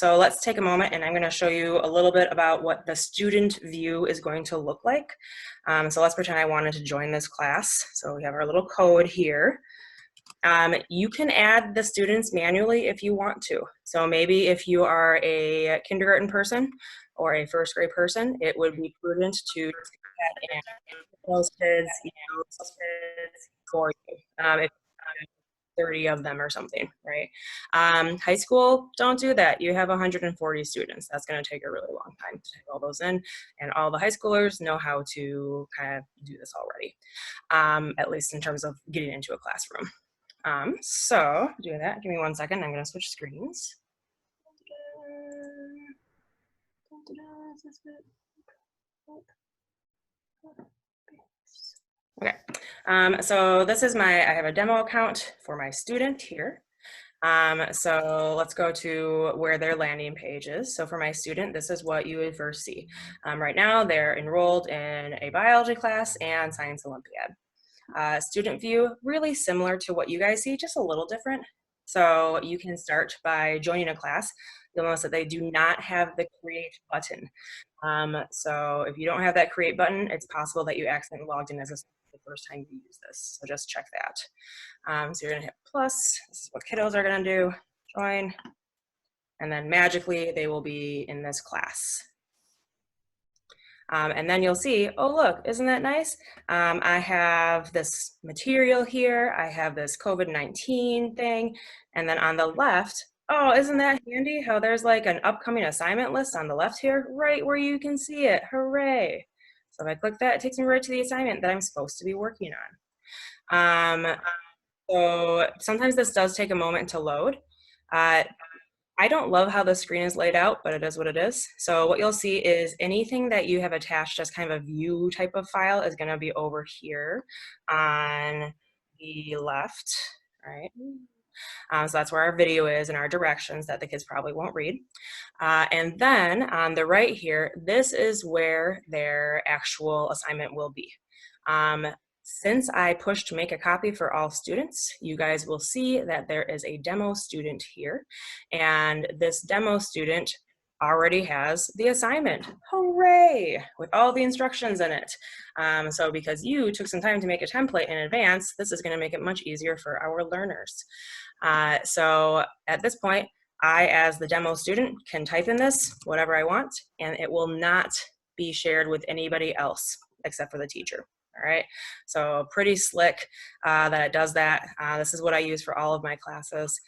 so let's take a moment and I'm going to show you a little bit about what the student view is going to look like. So let's pretend I wanted to join this class. So we have our little code here. You can add the students manually if you want to. So maybe if you are a kindergarten person or a first grade person, it would be prudent to add those kids, for you. If 30 of them or something, right? High school, don't do that. You have 140 students. That's going to take a really long time to take all those in, and all the high schoolers know how to kind of do this already, at least in terms of getting into a classroom. So doing that, give me 1 second. I'm going to switch screens. Okay, so this is I have a demo account for my student here. So let's go to where their landing page is. So for my student, this is what you would first see. Right now, they're enrolled in a biology class and science Olympiad. Student view, really similar to what you guys see, just a little different. So you can start by joining a class. You'll notice that they do not have the create button. So if you don't have that create button, it's possible that you accidentally logged in as the first time you use this. So just check that. So you're gonna hit plus. This is what kiddos are gonna do. Join. And then magically they will be in this class. And then you'll see, oh, look, isn't that nice? I have this material here. I have this COVID-19 thing. And then on the left, oh, isn't that handy how there's like an upcoming assignment list on the left here, right where you can see it. Hooray. So if I click that, it takes me right to the assignment that I'm supposed to be working on. So sometimes this does take a moment to load. I don't love how the screen is laid out, but it is what it is. So what you'll see is anything that you have attached as kind of a view type of file is going to be over here on the left, right? So that's where our video is and our directions that the kids probably won't read. And then on the right here, this is where their actual assignment will be. Since I pushed make a copy for all students, you guys will see that there is a demo student here, and this demo student already has the assignment. Hooray! With all the instructions in it. So because you took some time to make a template in advance, this is going to make it much easier for our learners. So at this point, I, as the demo student, can type in this, whatever I want, and it will not be shared with anybody else except for the teacher. All right, so pretty slick that it does that. This is what I use for all of my classes.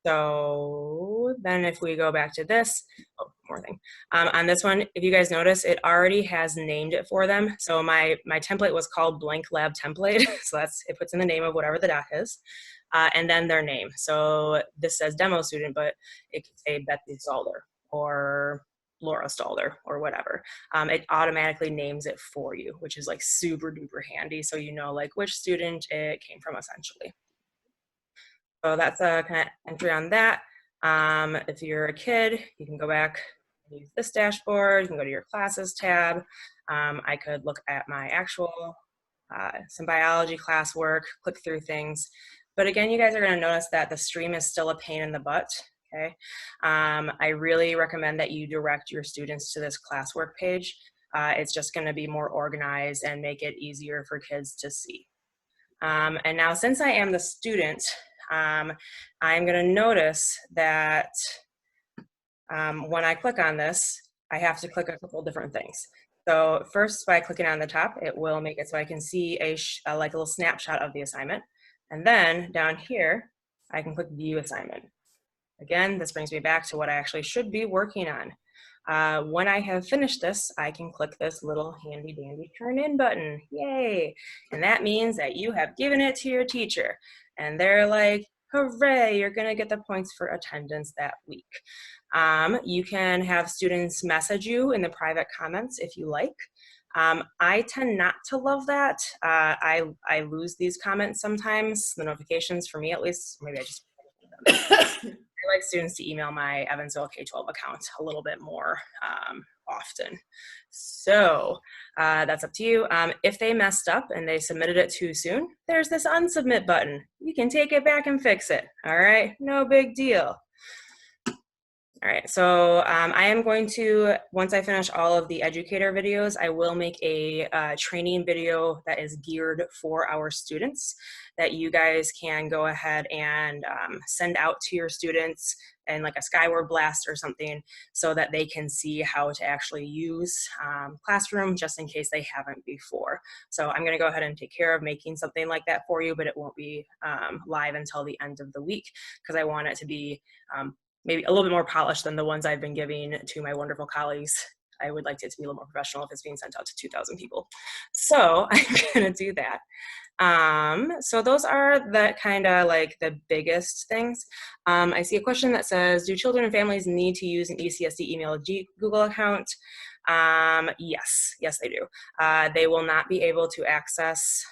So then if we go back to this, oh, more thing. On this one, if you guys notice, it already has named it for them. So my template was called blank lab template. So it puts in the name of whatever the doc is, and then their name. So this says demo student, but it could say Betsy Stalder or Laura Stalder or whatever. It automatically names it for you, which is like super duper handy. So you know like which student it came from essentially. So that's a kind of entry on that. If you're a kid, you can go back and use this dashboard. You can go to your classes tab. I could look at my actual, some biology classwork, click through things. But again, you guys are gonna notice that the stream is still a pain in the butt. Okay, I really recommend that you direct your students to this classwork page. It's just going to be more organized and make it easier for kids to see. And now since I am the student, I'm going to notice that when I click on this, I have to click a couple different things. So first, by clicking on the top, it will make it so I can see like a little snapshot of the assignment. And then down here, I can click View Assignment. Again, this brings me back to what I actually should be working on. When I have finished this, I can click this little handy dandy turn in button. Yay! And that means that you have given it to your teacher. And they're like, hooray, you're gonna get the points for attendance that week. You can have students message you in the private comments if you like. I tend not to love that. I lose these comments sometimes, the notifications for me at least. Maybe I just I like students to email my Evansville K-12 account a little bit more often. So that's up to you. If they messed up and they submitted it too soon, there's this unsubmit button. You can take it back and fix it. All right, no big deal. All right, so I am going to, once I finish all of the educator videos, I will make a training video that is geared for our students that you guys can go ahead and send out to your students in like a Skyward Blast or something so that they can see how to actually use Classroom just in case they haven't before. So I'm gonna go ahead and take care of making something like that for you, but it won't be live until the end of the week because I want it to be maybe a little bit more polished than the ones I've been giving to my wonderful colleagues. I would like it to be a little more professional if it's being sent out to 2,000 people. So I'm gonna do that. So those are the kind of like the biggest things. I see a question that says, do children and families need to use an ECSD email Google account? Yes, they do. They will not be able to access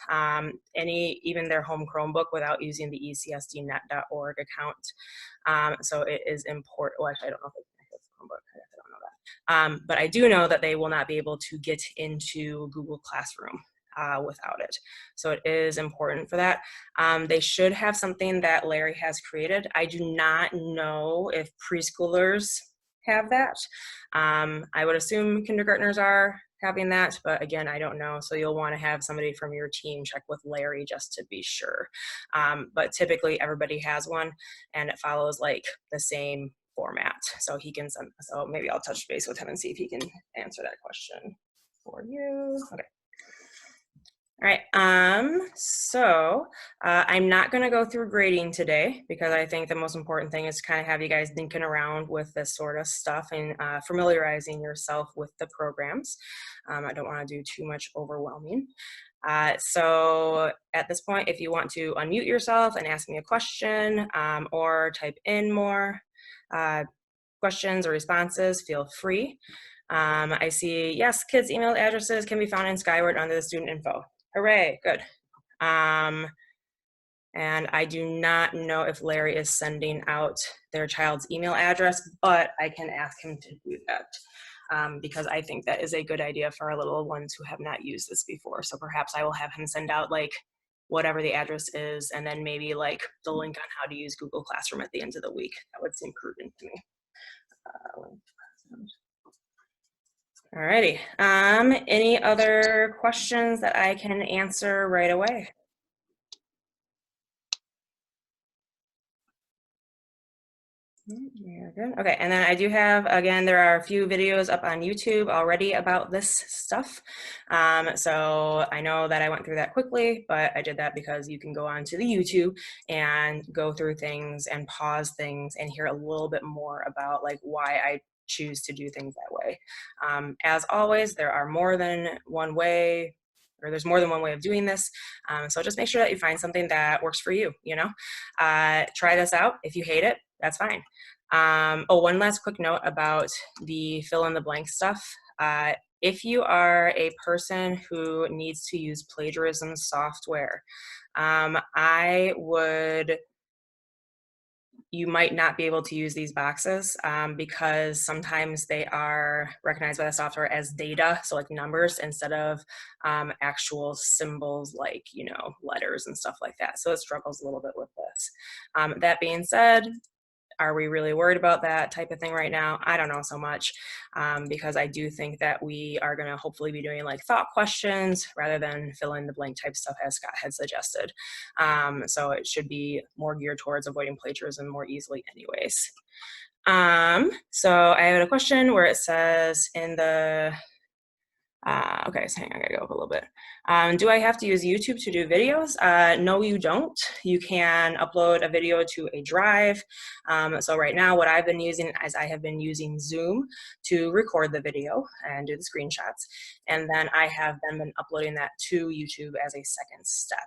even their home Chromebook without using the ECSDnet.org account. So it is important. Well, actually, I don't know if it's connected to Chromebook. I don't know that. But I do know that they will not be able to get into Google Classroom without it. So it is important for that. They should have something that Larry has created. I do not know if preschoolers have that. I would assume kindergartners are having that, but again, I don't know. So you'll want to have somebody from your team check with Larry just to be sure. But typically everybody has one and it follows like the same format. So he can send, so maybe I'll touch base with him and see if he can answer that question for you. Okay. All right, I'm not gonna go through grading today because I think the most important thing is to kind of have you guys thinking around with this sort of stuff and familiarizing yourself with the programs. I don't wanna do too much overwhelming. So at this point, if you want to unmute yourself and ask me a question or type in more questions or responses, feel free. I see, yes, kids' email addresses can be found in Skyward under the student info. Hooray, good. And I do not know if Larry is sending out their child's email address, but I can ask him to do that because I think that is a good idea for our little ones who have not used this before. So perhaps I will have him send out like whatever the address is and then maybe like the link on how to use Google Classroom at the end of the week. That would seem prudent to me. Alrighty. Any other questions that I can answer right away? Very good. Okay, and then I do have, again, there are a few videos up on YouTube already about this stuff. So I know that I went through that quickly, but I did that because you can go onto the YouTube and go through things and pause things and hear a little bit more about like why I choose to do things that way. As always, there are more than one way, or there's more than one way of doing this. So just make sure that you find something that works for you, you know? Try this out. If you hate it, that's fine. One last quick note about the fill in the blank stuff. If you are a person who needs to use plagiarism software, you might not be able to use these boxes because sometimes they are recognized by the software as data, so like numbers instead of actual symbols like, you know, letters and stuff like that. So it struggles a little bit with this. That being said, are we really worried about that type of thing right now? I don't know so much because I do think that we are going to hopefully be doing like thought questions rather than fill in the blank type stuff as Scott had suggested. So it should be more geared towards avoiding plagiarism more easily anyways. So I had a question where it says in the okay, so hang on, I gotta go up a little bit. Do I have to use YouTube to do videos? No, you don't. You can upload a video to a drive. So right now what I've been using is I have been using Zoom to record the video and do the screenshots. And then I have then been uploading that to YouTube as a second step.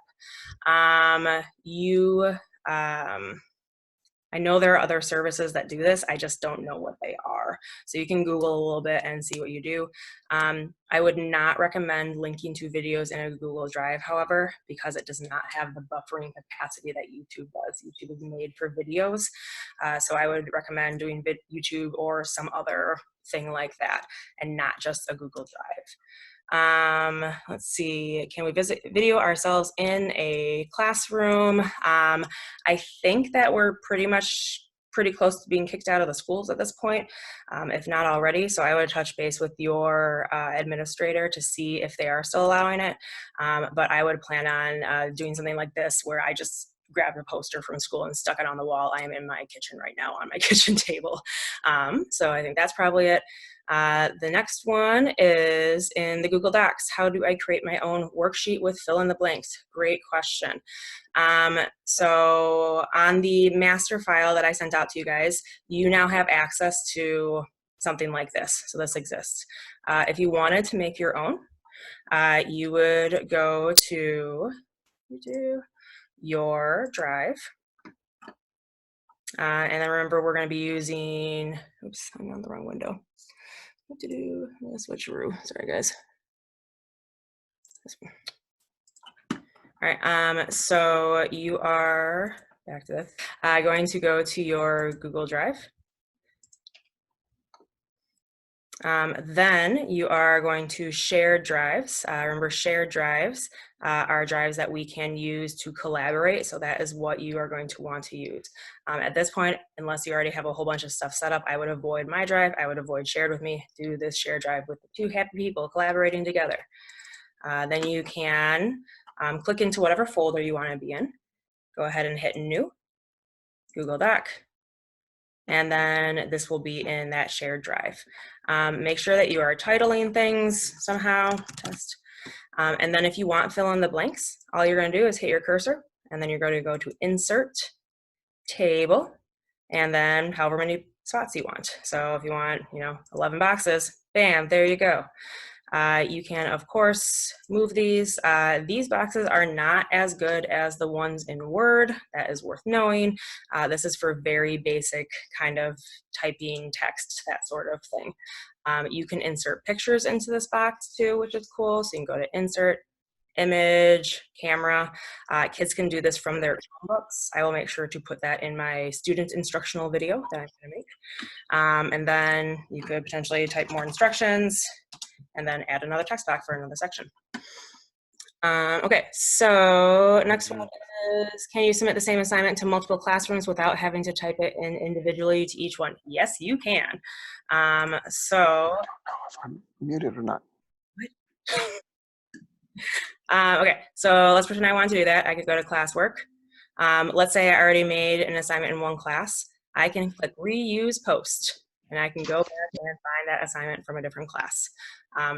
I know there are other services that do this. I just don't know what they are. So you can Google a little bit and see what you do. I would not recommend linking to videos in a Google Drive, however, because it does not have the buffering capacity that YouTube does. YouTube is made for videos. So I would recommend doing YouTube or some other thing like that and not just a Google Drive. Let's see, can we video ourselves in a classroom? I think that we're pretty pretty close to being kicked out of the schools at this point, if not already. So I would touch base with your administrator to see if they are still allowing it. But I would plan on doing something like this where I just grabbed a poster from school and stuck it on the wall. I am in my kitchen right now on my kitchen table. So I think that's probably it. The next one is in the Google Docs. How do I create my own worksheet with fill in the blanks? Great question. So on the master file that I sent out to you guys, you now have access to something like this. So this exists. If you wanted to make your own, you would go to your drive. And then remember, we're going to be using, oops, I'm on the wrong window. What to do? Switcheroo. Sorry, guys. All right. So you are back to this. Going to go to your Google Drive. Then you are going to shared drives. Remember, shared drives are drives that we can use to collaborate. So that is what you are going to want to use. At this point, unless you already have a whole bunch of stuff set up, I would avoid my drive. I would avoid shared with me. Do this shared drive with the two happy people collaborating together. Then you can click into whatever folder you want to be in. Go ahead and hit New, Google Doc. And then this will be in that shared drive. Make sure that you are titling things somehow, test. And then if you want fill in the blanks, all you're gonna do is hit your cursor, and then you're going to go to Insert, Table, and then however many spots you want. So if you want, 11 boxes, bam, there you go. You can, of course, move these. These boxes are not as good as the ones in Word. That is worth knowing. This is for very basic kind of typing text, that sort of thing. You can insert pictures into this box too, which is cool. So you can go to Insert, Image, Camera. Kids can do this from their books. I will make sure to put that in my student instructional video that I'm going to make. And then you could potentially type more instructions and then add another text box for another section. Okay, so next one is, can you submit the same assignment to multiple classrooms without having to type it in individually to each one? Yes, you can. So. I'm muted or not. Okay, so let's pretend I want to do that. I could go to classwork. Let's say I already made an assignment in one class. I can click reuse post, and I can go back and find that assignment from a different class.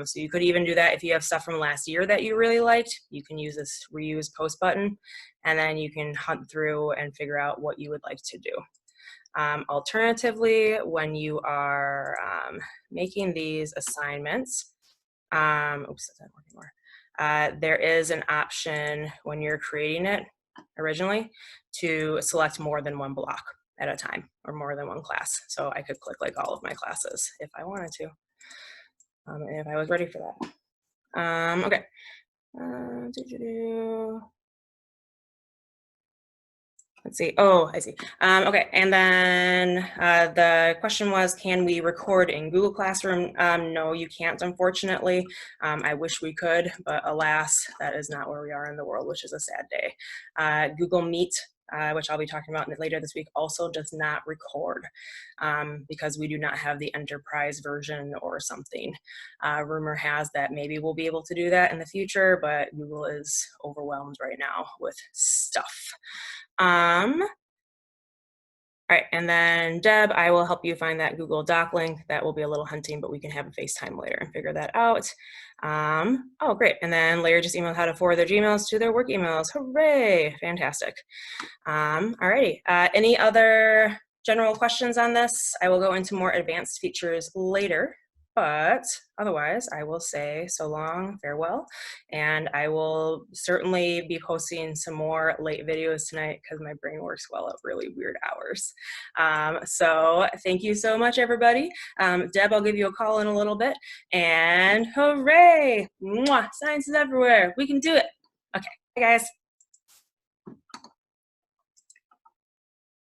So you could even do that if you have stuff from last year that you really liked. You can use this reuse post button, and then you can hunt through and figure out what you would like to do. Alternatively, when you are making these assignments, oops, that's not working more. There is an option when you're creating it originally to select more than one block at a time or more than one class. So I could click like all of my classes if I wanted to, if I was ready for that. Okay. Let's see. Oh, I see. Okay, and then the question was, can we record in Google Classroom? No, you can't, unfortunately. I wish we could, but alas, that is not where we are in the world, which is a sad day. Google Meet, which I'll be talking about later this week, also does not record because we do not have the enterprise version or something. Rumor has that maybe we'll be able to do that in the future, but Google is overwhelmed right now with stuff. All right, and then Deb, I will help you find that Google Doc link. That will be a little hunting, but we can have a FaceTime later and figure that out. Oh, great. And then Larry just emailed how to forward their Gmails to their work emails. Hooray, fantastic. All righty, any other general questions on this? I will go into more advanced features later. But otherwise, I will say so long, farewell, and I will certainly be posting some more late videos tonight because my brain works well at really weird hours. So thank you so much, everybody. Deb, I'll give you a call in a little bit, and hooray! Mwah! Science is everywhere. We can do it. Okay, bye, guys.